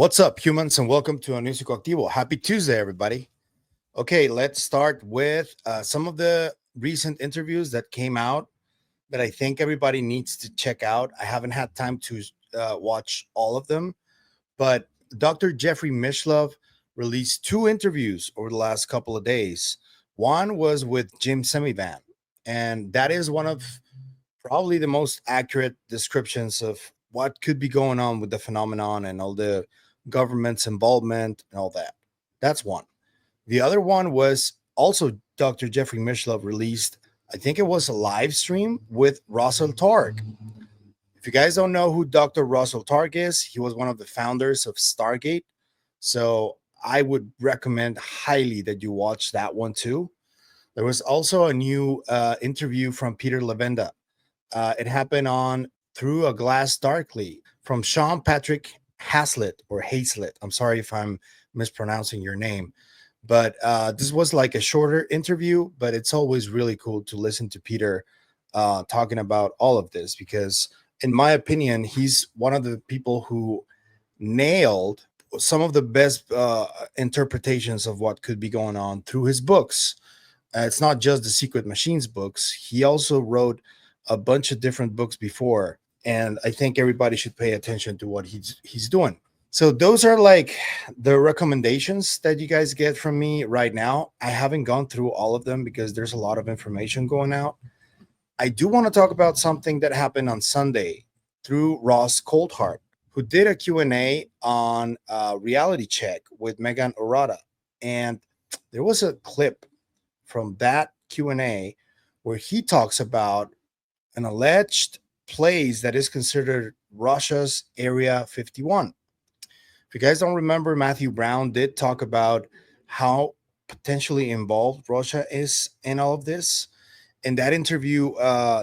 What's up, humans, and welcome to a new Psicoactivo. Happy Tuesday, everybody. Okay, let's start with some of the recent interviews that came out that I think everybody needs to check out. I haven't had time to watch all of them, but Dr. Jeffrey Mishlove released two interviews over the last couple of days. One was with Jim Semivan, and that is one of probably the most accurate descriptions of what could be going on with the phenomenon and all the government's involvement and all that. That's one. The other one was also Dr. Jeffrey Mishlove released, I think it was a live stream with Ross Coulthart. If you guys don't know who Dr. Ross Coulthart is, he was one of the founders of Stargate. So I would recommend highly that you watch that one too. There was also a new interview from Peter Levenda. It happened on Through a Glass Darkly from Sean Patrick Haslett or Hazlett. I'm sorry if I'm mispronouncing your name, but this was like a shorter interview, but it's always really cool to listen to Peter talking about all of this because in my opinion, he's one of the people who nailed some of the best interpretations of what could be going on through his books. It's not just the Secret Machines books. He also wrote a bunch of different books before, and I think everybody should pay attention to what he's doing. So those are like the recommendations that you guys get from me right now. I haven't gone through all of them because there's a lot of information going out. I do want to talk about something that happened on Sunday through Ross Coulthart, who did a Q&A on Reality Check with Megan Orada. And there was a clip from that Q&A where he talks about an alleged place that is considered Russia's Area 51. If you guys don't remember, Matthew Brown did talk about how potentially involved Russia is in all of this. In that interview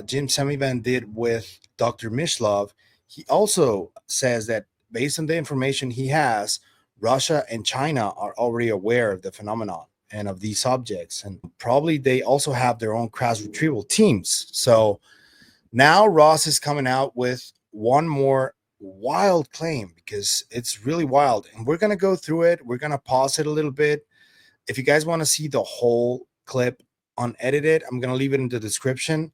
Jim Semivan did with Dr. Mishlove, he also says that based on the information he has, Russia and China are already aware of the phenomenon and of these objects. And probably they also have their own crash retrieval teams. So now Ross is coming out with one more wild claim because it's really wild. And we're going to go through it. We're going to pause it a little bit. If you guys want to see the whole clip unedited, I'm going to leave it in the description.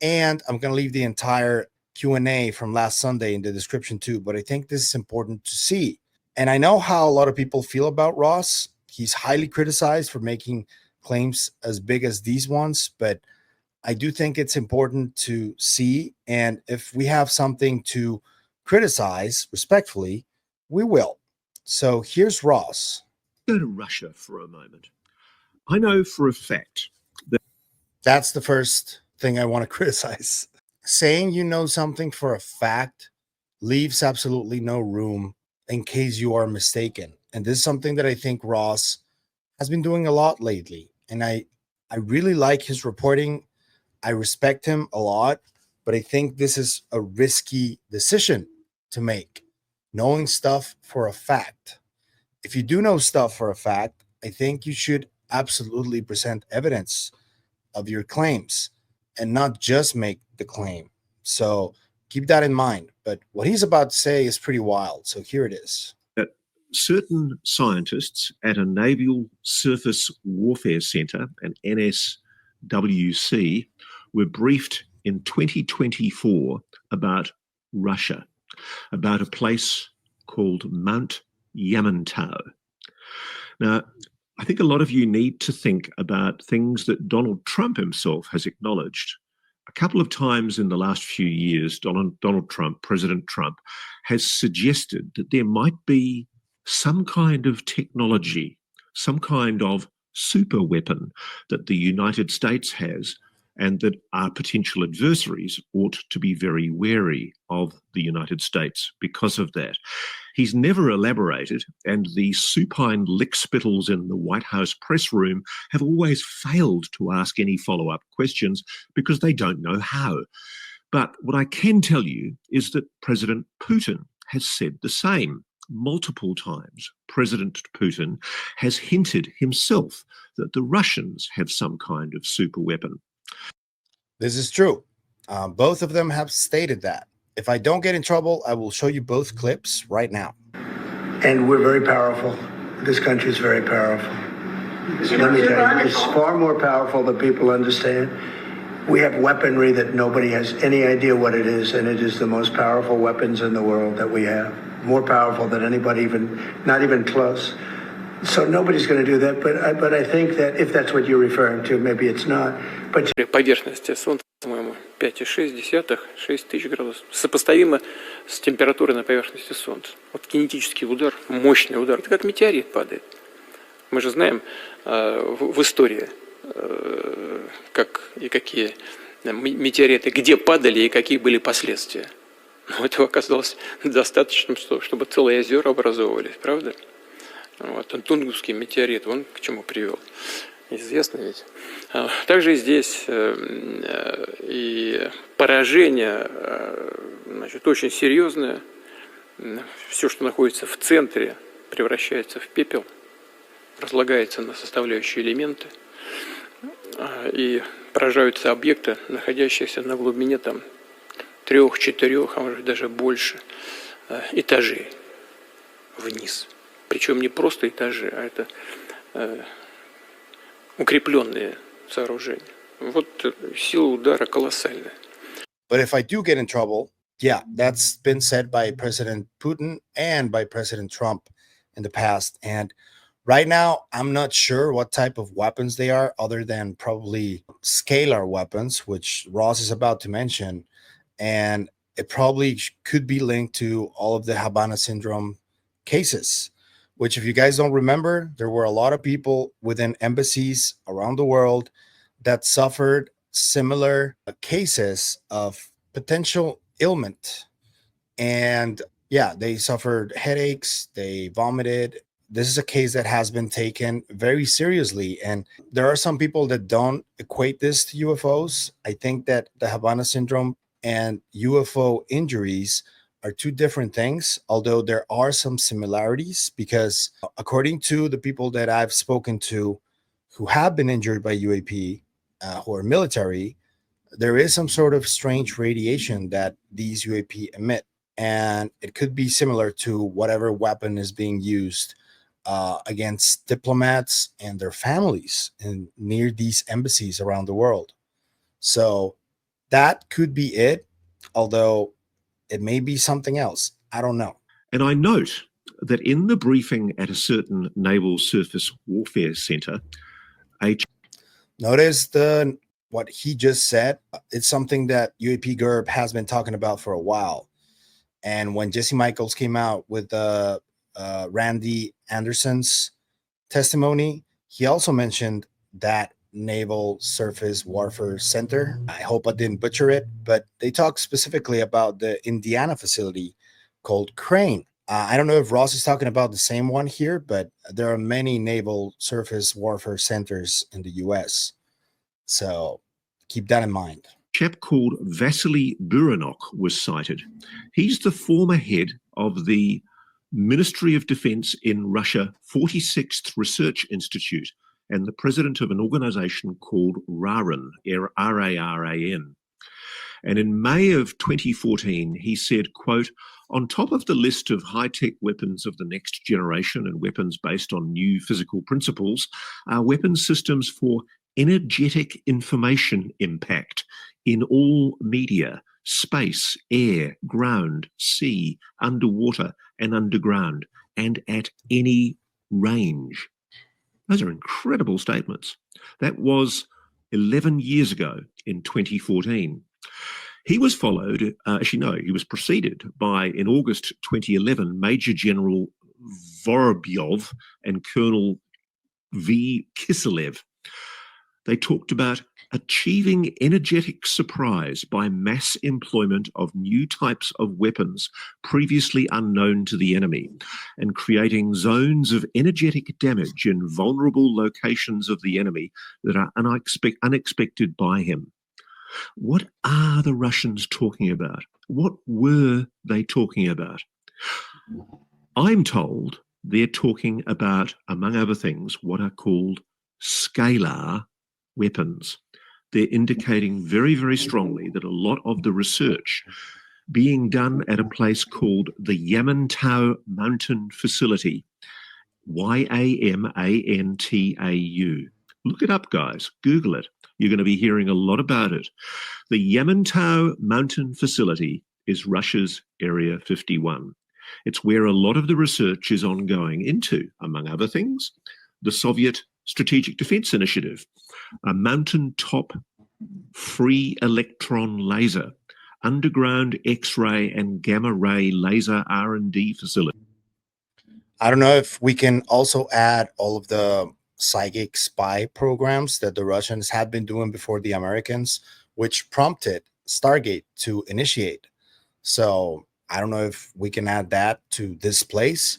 And I'm going to leave the entire Q&A from last Sunday in the description too. But I think this is important to see. And I know how a lot of people feel about Ross. He's highly criticized for making claims as big as these ones, but I do think it's important to see. And if we have something to criticize respectfully, we will. So here's Ross. Go to Russia for a moment. I know for a fact that that's the first thing I want to criticize. Saying you know something for a fact leaves absolutely no room in case you are mistaken. And this is something that I think Ross has been doing a lot lately. And I really like his reporting. I respect him a lot, but I think this is a risky decision to make, knowing stuff for a fact. If you do know stuff for a fact, I think you should absolutely present evidence of your claims and not just make the claim. So keep that in mind. But what he's about to say is pretty wild. So here it is. That certain scientists at a Naval Surface Warfare Center, an NSWC, were briefed in 2024 about Russia, about a place called Mount Yamantau. Now, I think a lot of you need to think about things that Donald Trump himself has acknowledged. A couple of times in the last few years, Donald Trump, President Trump, has suggested that there might be some kind of technology, some kind of super weapon that the United States has, and that our potential adversaries ought to be very wary of the United States because of that. He's never elaborated, and the supine lickspittles in the White House press room have always failed to ask any follow-up questions because they don't know how. But what I can tell you is that President Putin has said the same. Multiple times, President Putin has hinted himself that the Russians have some kind of super weapon. This is true. Both of them have stated that. If I don't get in trouble, I will show you both clips right now. And we're very powerful. This country is very powerful. Let me tell you, it's far more powerful than people understand. We have weaponry that nobody has any idea what it is, and it is the most powerful weapons in the world that we have. More powerful than anybody, not even close. So nobody's going to do that, but I think that if that's what you're referring to, maybe it's not. But поверхности Солнца, по-моему, 5,6, 6 тысяч градусов. Сопоставимо с температурой на поверхности Солнца. Вот кинетический удар, мощный удар, это как метеорит падает. Мы же знаем в истории, как и какие метеориты, где падали и какие были последствия. Но этого оказалось достаточно, чтобы целые озера образовывались, правда? Вот, Тунгусский метеорит, он к чему привел. Известно ведь. Также и здесь и поражение, значит, очень серьезное. Все, что находится в центре, превращается в пепел, разлагается на составляющие элементы. И поражаются объекты, находящиеся на глубине там 3-4, а может даже больше этажей вниз. Причем не просто этажи, а это укрепленные сооружения. Вот сила удара колоссальная. But if I do get in trouble, yeah, that's been said by President Putin and by President Trump in the past. And right now, I'm not sure what type of weapons they are, other than probably scalar weapons, which Ross is about to mention. And it probably could be linked to all of the Havana syndrome cases, which, if you guys don't remember, there were a lot of people within embassies around the world that suffered similar cases of potential ailment. And yeah, they suffered headaches, they vomited. This is a case that has been taken very seriously. And there are some people that don't equate this to UFOs. I think that the Havana syndrome and UFO injuries are two different things, although there are some similarities, because according to the people that I've spoken to who have been injured by UAP, who are military, there is some sort of strange radiation that these UAP emit. And it could be similar to whatever weapon is being used against diplomats and their families near these embassies around the world. So that could be it, although it may be something else. I don't know. And I note that in the briefing at a certain Naval Surface Warfare Center, notice what he just said. It's something that UAP GERB has been talking about for a while. And when Jesse Michaels came out with Randy Anderson's testimony, he also mentioned that Naval Surface Warfare Center. I hope I didn't butcher it, but they talked specifically about the Indiana facility called Crane. I don't know if Ross is talking about the same one here, but there are many Naval Surface Warfare Centers in the U.S. So keep that in mind. Chap called Vasily Buranok was cited. He's the former head of the Ministry of Defense in Russia 46th Research Institute and the president of an organization called RARAN, R-A-R-A-N. And in May of 2014, he said, quote, on top of the list of high-tech weapons of the next generation and weapons based on new physical principles are weapons systems for energetic information impact in all media, space, air, ground, sea, underwater and underground, and at any range. Those are incredible statements. That was 11 years ago in 2014. He was followed, as you know, he was preceded by, in August 2011, Major General Vorobyov and Colonel V. Kiselev. They talked about achieving energetic surprise by mass employment of new types of weapons previously unknown to the enemy and creating zones of energetic damage in vulnerable locations of the enemy that are unexpected by him. What are the Russians talking about? What were they talking about? I'm told they're talking about, among other things, what are called scalar weapons. They're indicating very, very strongly that a lot of the research being done at a place called the Yamantau Mountain Facility, Yamantau. Look it up, guys. Google it. You're going to be hearing a lot about it. The Yamantau Mountain Facility is Russia's Area 51. It's where a lot of the research is ongoing into, among other things, the Soviet Strategic Defense Initiative, a mountaintop free electron laser, underground X-ray and gamma ray laser R&D facility. I don't know if we can also add all of the psychic spy programs that the Russians had been doing before the Americans, which prompted Stargate to initiate. So I don't know if we can add that to this place,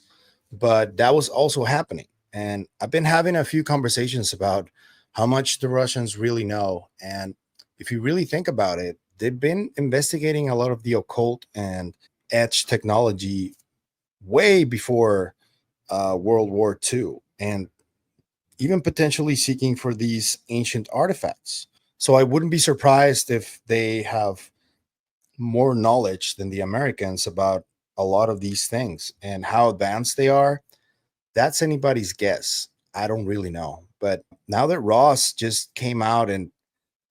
but that was also happening. And I've been having a few conversations about how much the Russians really know. And if you really think about it, they've been investigating a lot of the occult and edge technology way before World War II, and even potentially seeking for these ancient artifacts. So I wouldn't be surprised if they have more knowledge than the Americans about a lot of these things, and how advanced they are. That's anybody's guess. I don't really know. But now that Ross just came out and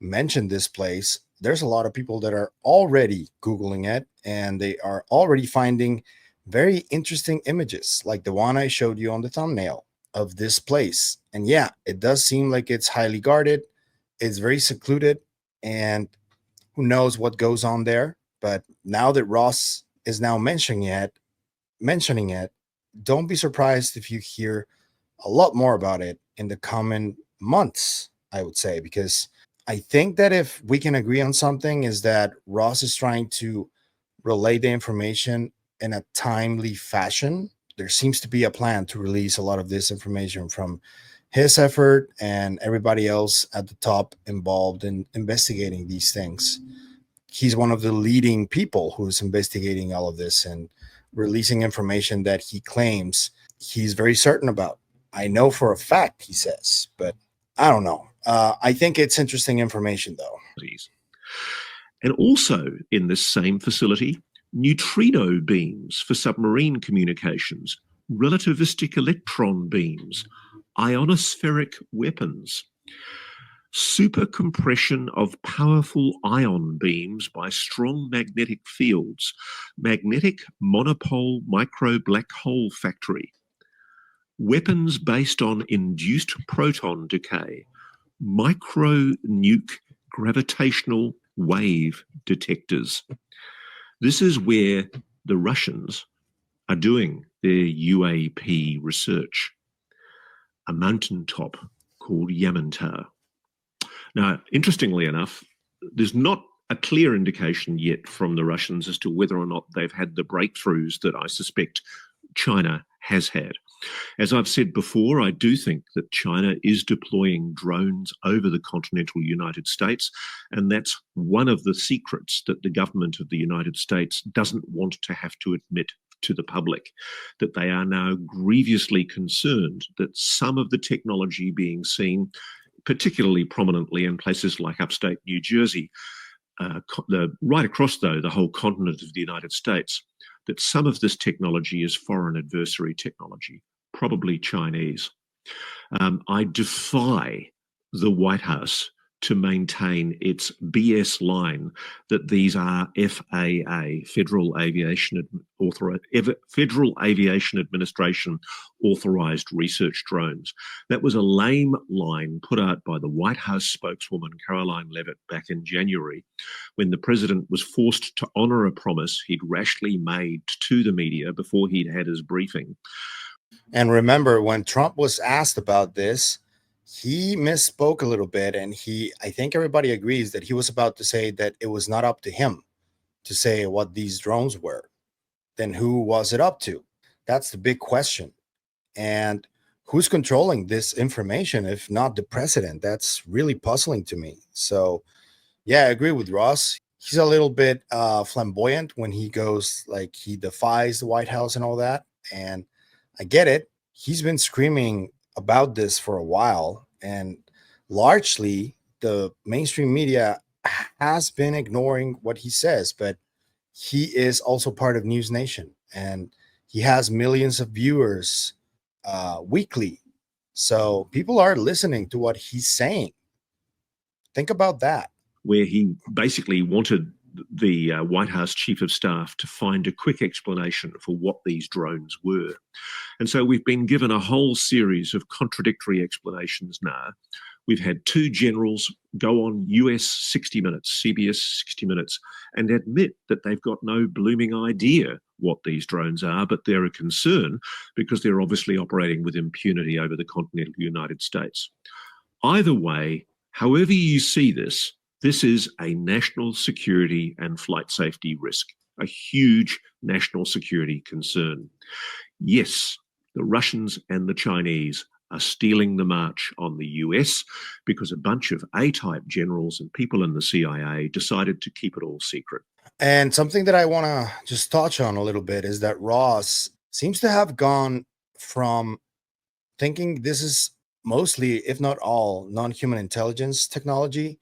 mentioned this place, there's a lot of people that are already Googling it, and they are already finding very interesting images like the one I showed you on the thumbnail of this place. And yeah, it does seem like it's highly guarded. It's very secluded, and who knows what goes on there. But now that Ross is now mentioning it, don't be surprised if you hear a lot more about it in the coming months, I would say, because I think that if we can agree on something, is that Ross is trying to relay the information in a timely fashion. There seems to be a plan to release a lot of this information from his effort and everybody else at the top involved in investigating these things. He's one of the leading people who's investigating all of this and releasing information that he claims he's very certain about. I know for a fact, he says, but I don't know. I think it's interesting information, though. And also in this same facility, neutrino beams for submarine communications, relativistic electron beams, ionospheric weapons, super compression of powerful ion beams by strong magnetic fields, magnetic monopole micro black hole factory, weapons based on induced proton decay, micro nuke gravitational wave detectors. This is where the Russians are doing their UAP research, a mountaintop called Yamantau. Now, interestingly enough, there's not a clear indication yet from the Russians as to whether or not they've had the breakthroughs that I suspect China has had. As I've said before, I do think that China is deploying drones over the continental United States, and that's one of the secrets that the government of the United States doesn't want to have to admit to the public, that they are now grievously concerned that some of the technology being seen, particularly prominently in places like upstate New Jersey, right across, though, the whole continent of the United States, that some of this technology is foreign adversary technology, probably Chinese. I defy the White House to maintain its BS line that these are FAA, Federal Aviation Administration authorized research drones. That was a lame line put out by the White House spokeswoman Caroline Leavitt back in January, when the president was forced to honor a promise he'd rashly made to the media before he'd had his briefing. And remember, when Trump was asked about this, he misspoke a little bit, and I think everybody agrees that he was about to say that it was not up to him to say what these drones were. Then who was it up to? That's the big question. And who's controlling this information if not the president? That's really puzzling to me. So yeah, I agree with Ross. He's a little bit flamboyant when he goes, like, he defies the White House and all that. And I get it. He's been screaming about this for a while, and largely the mainstream media has been ignoring what he says, but he is also part of News Nation, and he has millions of viewers weekly. So people are listening to what he's saying. Think about that. Where he basically wanted the White House Chief of Staff to find a quick explanation for what these drones were. And so we've been given a whole series of contradictory explanations now. We've had two generals go on US 60 Minutes, CBS 60 Minutes, and admit that they've got no blooming idea what these drones are, but they're a concern because they're obviously operating with impunity over the continental United States. Either way, however you see this, this is a national security and flight safety risk, a huge national security concern. Yes, the Russians and the Chinese are stealing the march on the US because a bunch of A-type generals and people in the CIA decided to keep it all secret. And something that I want to just touch on a little bit is that Ross seems to have gone from thinking this is mostly, if not all, non-human intelligence technology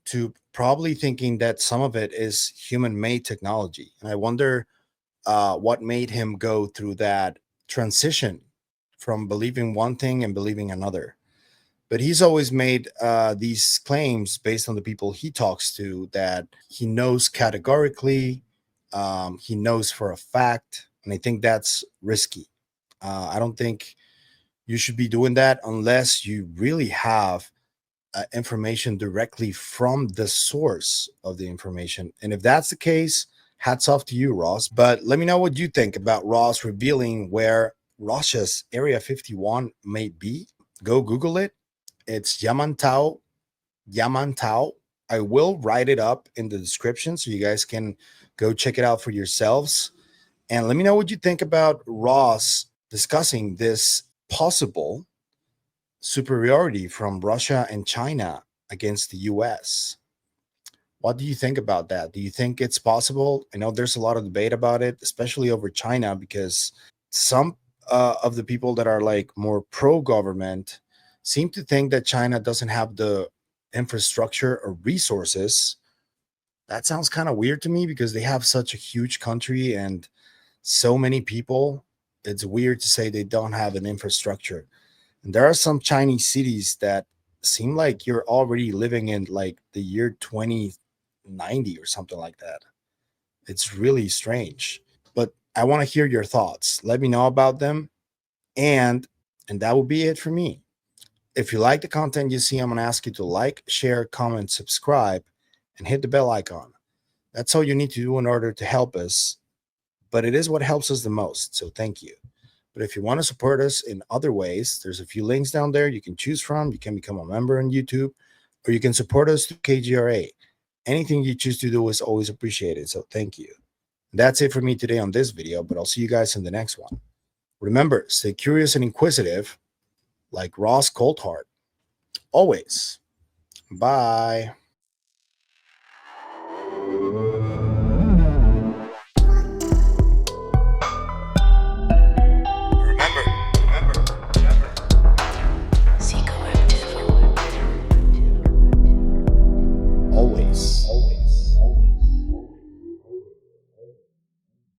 to probably thinking that some of it is human-made technology. And I wonder what made him go through that transition from believing one thing and believing another. But he's always made these claims based on the people he talks to that he knows categorically, he knows for a fact, and I think that's risky. I don't think you should be doing that unless you really have information directly from the source of the information. And if that's the case, hats off to you, Ross. But let me know what you think about Ross revealing where Russia's Area 51 may be. Go Google it. It's Yamantau. I will write it up in the description so you guys can go check it out for yourselves. And let me know what you think about Ross discussing this possible superiority from Russia and China against the US. What do you think about that? Do you think it's possible? I know there's a lot of debate about it, especially over China, because some of the people that are like more pro-government seem to think that China doesn't have the infrastructure or resources. That sounds kind of weird to me because they have such a huge country and so many people. It's weird to say they don't have an infrastructure. And there are some Chinese cities that seem like you're already living in like the year 2090 or something like that. It's really strange. But I want to hear your thoughts. Let me know about them. And that will be it for me. If you like the content you see, I'm going to ask you to like, share, comment, subscribe, and hit the bell icon. That's all you need to do in order to help us. But it is what helps us the most. So thank you. But if you want to support us in other ways, there's a few links down there you can choose from. You can become a member on YouTube, or you can support us through KGRA. Anything you choose to do is always appreciated. So thank you. That's it for me today on this video, but I'll see you guys in the next one. Remember, stay curious and inquisitive like Ross Coulthart. Always. Bye.